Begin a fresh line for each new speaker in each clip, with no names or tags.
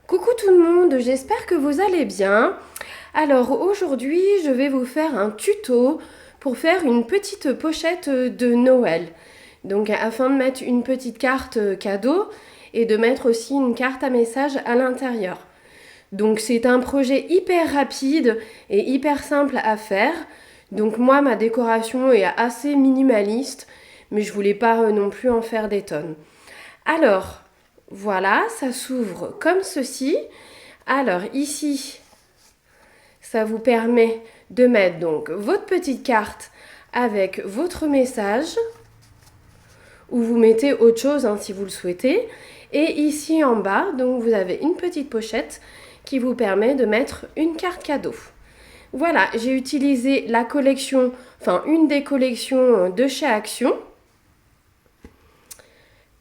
Coucou tout le monde, j'espère que vous allez bien. Alors aujourd'hui, je vais vous faire un tuto pour faire une petite pochette de Noël. Donc afin de mettre une petite carte cadeau et de mettre aussi une carte à message à l'intérieur. Donc c'est un projet hyper rapide et hyper simple à faire. Donc moi, ma décoration est assez minimaliste, mais je voulais pas non plus en faire des tonnes. Alors, voilà, ça s'ouvre comme ceci. Alors ici, ça vous permet de mettre donc votre petite carte avec votre message, ou vous mettez autre chose si vous le souhaitez. Et ici en bas, donc vous avez une petite pochette qui vous permet de mettre une carte cadeau. Voilà, j'ai utilisé la collection, enfin une des collections de chez Action.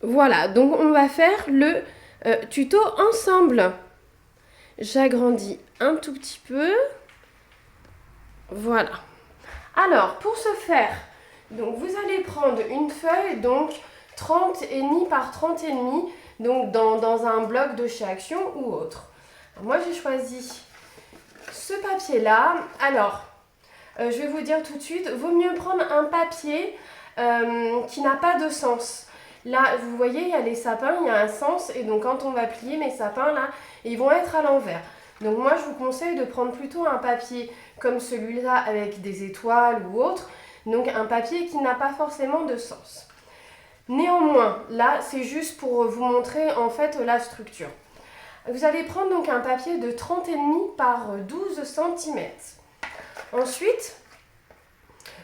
Voilà, donc on va faire le tuto ensemble. J'agrandis un tout petit peu. Voilà. Alors, pour ce faire, donc vous allez prendre une feuille, donc 30,5 par 30,5, donc dans un bloc de chez Action ou autre. Alors, moi, j'ai choisi ce papier-là. Alors, je vais vous dire tout de suite, vaut mieux prendre un papier qui n'a pas de sens. Là, vous voyez, il y a les sapins, il y a un sens, et donc quand on va plier mes sapins, là, ils vont être à l'envers. Donc moi, je vous conseille de prendre plutôt un papier comme celui-là avec des étoiles ou autre, donc un papier qui n'a pas forcément de sens. Néanmoins, là, c'est juste pour vous montrer en fait la structure. Vous allez prendre donc un papier de 30,5 par 12 cm. Ensuite,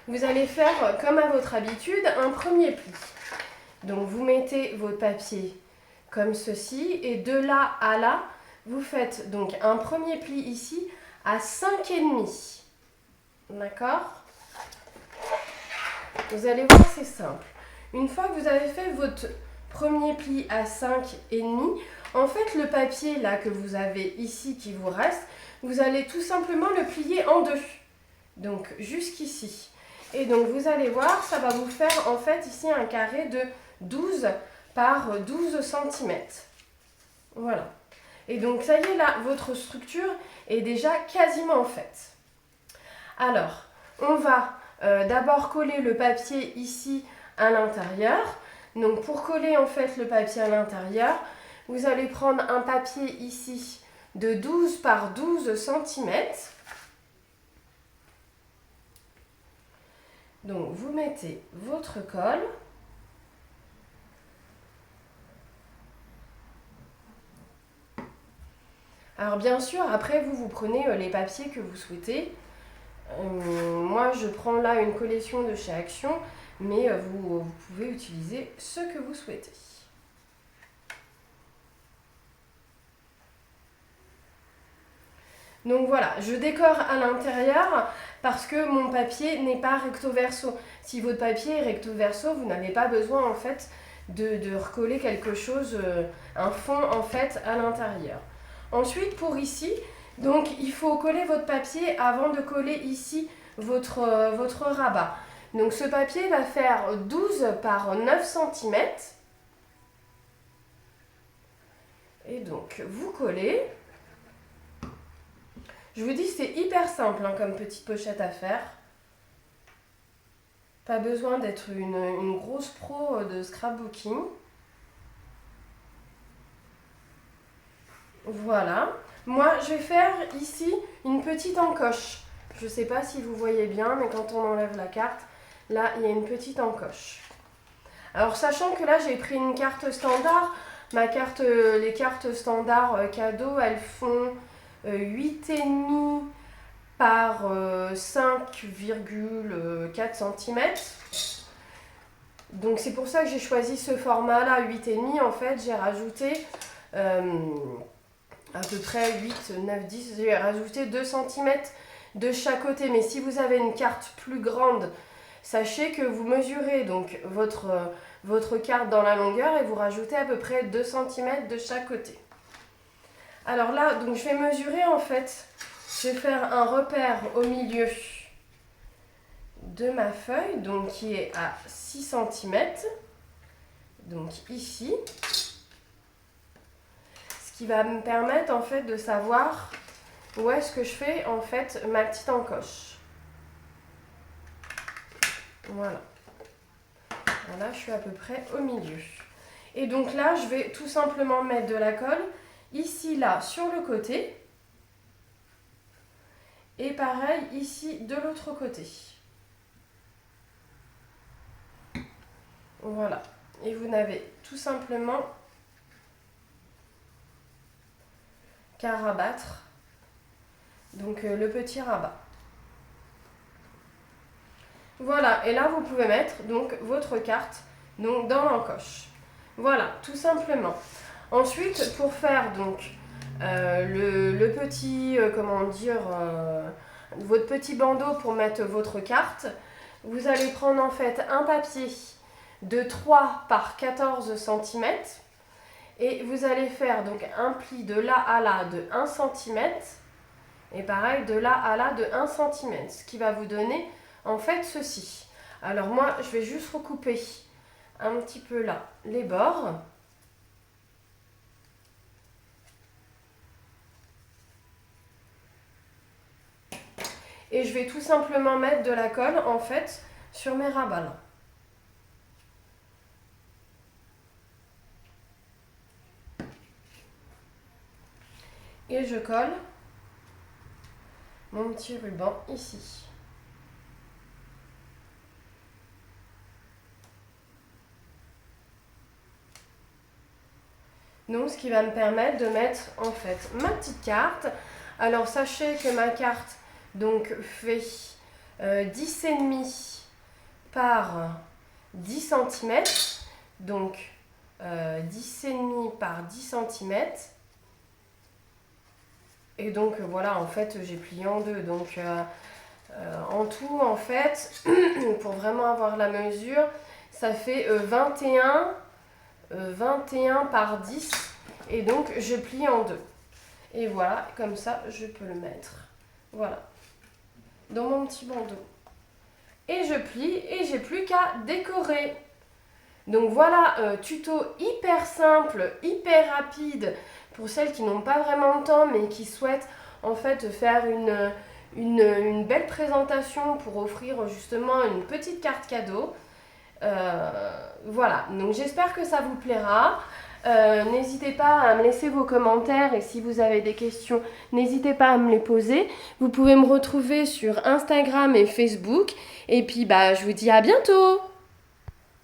vous allez faire, comme à votre habitude, un premier pli. Donc vous mettez votre papier comme ceci, et de là à là, vous faites donc un premier pli ici à 5,5. D'accord? Vous allez voir, c'est simple. Une fois que vous avez fait votre premier pli à 5,5, en fait le papier là que vous avez ici qui vous reste, vous allez tout simplement le plier en deux. Donc jusqu'ici. Et donc vous allez voir, ça va vous faire en fait ici un carré de 12 par 12 cm. Voilà. Et donc ça y est là, votre structure est déjà quasiment faite. Alors, on va d'abord coller le papier ici à l'intérieur. Donc pour coller en fait le papier à l'intérieur, vous allez prendre un papier ici de 12 par 12 cm. Donc vous mettez votre colle. Alors bien sûr, après vous prenez les papiers que vous souhaitez. Moi je prends là une collection de chez Action, mais vous pouvez utiliser ce que vous souhaitez. Donc voilà, je décore à l'intérieur parce que mon papier n'est pas recto verso. Si votre papier est recto verso, vous n'avez pas besoin en fait de recoller quelque chose, un fond en fait à l'intérieur. Ensuite pour ici, donc il faut coller votre papier avant de coller ici votre rabat. Donc ce papier va faire 12 par 9 cm. Et donc vous collez. Je vous dis, c'est hyper simple comme petite pochette à faire. Pas besoin d'être une grosse pro de scrapbooking. Voilà. Moi, je vais faire ici une petite encoche. Je ne sais pas si vous voyez bien, mais quand on enlève la carte, là, il y a une petite encoche. Alors, sachant que là, j'ai pris une carte standard. Les cartes standards cadeaux, elles font 8,5 par 5,4 cm. Donc c'est pour ça que j'ai choisi ce format là, 8,5. En fait j'ai rajouté à peu près 8, 9, 10, j'ai rajouté 2 cm de chaque côté. Mais si vous avez une carte plus grande, sachez que vous mesurez donc votre carte dans la longueur et vous rajoutez à peu près 2 cm de chaque côté. Alors là, donc je vais mesurer en fait, je vais faire un repère au milieu de ma feuille, donc qui est à 6 cm, donc ici, ce qui va me permettre en fait de savoir où est-ce que je fais en fait ma petite encoche. Voilà. Voilà, je suis à peu près au milieu. Et donc là, je vais tout simplement mettre de la colle ici, là, sur le côté. Et pareil, ici, de l'autre côté. Voilà. Et vous n'avez tout simplement qu'à rabattre. Donc le petit rabat. Voilà, et là vous pouvez mettre donc votre carte donc, dans l'encoche. Voilà, tout simplement. Ensuite, pour faire donc le petit, comment dire, votre petit bandeau pour mettre votre carte, vous allez prendre en fait un papier de 3 par 14 cm et vous allez faire donc un pli de là à là de 1 cm et pareil de là à là de 1 cm, ce qui va vous donner en fait ceci. Alors moi je vais juste recouper un petit peu là les bords. Et je vais tout simplement mettre de la colle en fait sur mes rabats là. Et je colle mon petit ruban ici. Donc ce qui va me permettre de mettre en fait ma petite carte. Alors sachez que ma carte donc fait 10,5 par 10 cm. Donc 10,5 par 10 cm. Et donc voilà, en fait j'ai plié en deux. Donc en tout en fait, pour vraiment avoir la mesure, ça fait 21 par 10 et donc je plie en deux. Et voilà, comme ça je peux le mettre. Voilà, dans mon petit bandeau. Et je plie et j'ai plus qu'à décorer. Donc voilà, tuto hyper simple, hyper rapide pour celles qui n'ont pas vraiment le temps mais qui souhaitent en fait faire une belle présentation pour offrir justement une petite carte cadeau. Voilà, donc j'espère que ça vous plaira. N'hésitez pas à me laisser vos commentaires et si vous avez des questions, n'hésitez pas à me les poser. Vous pouvez me retrouver sur Instagram et Facebook. Et puis je vous dis à bientôt!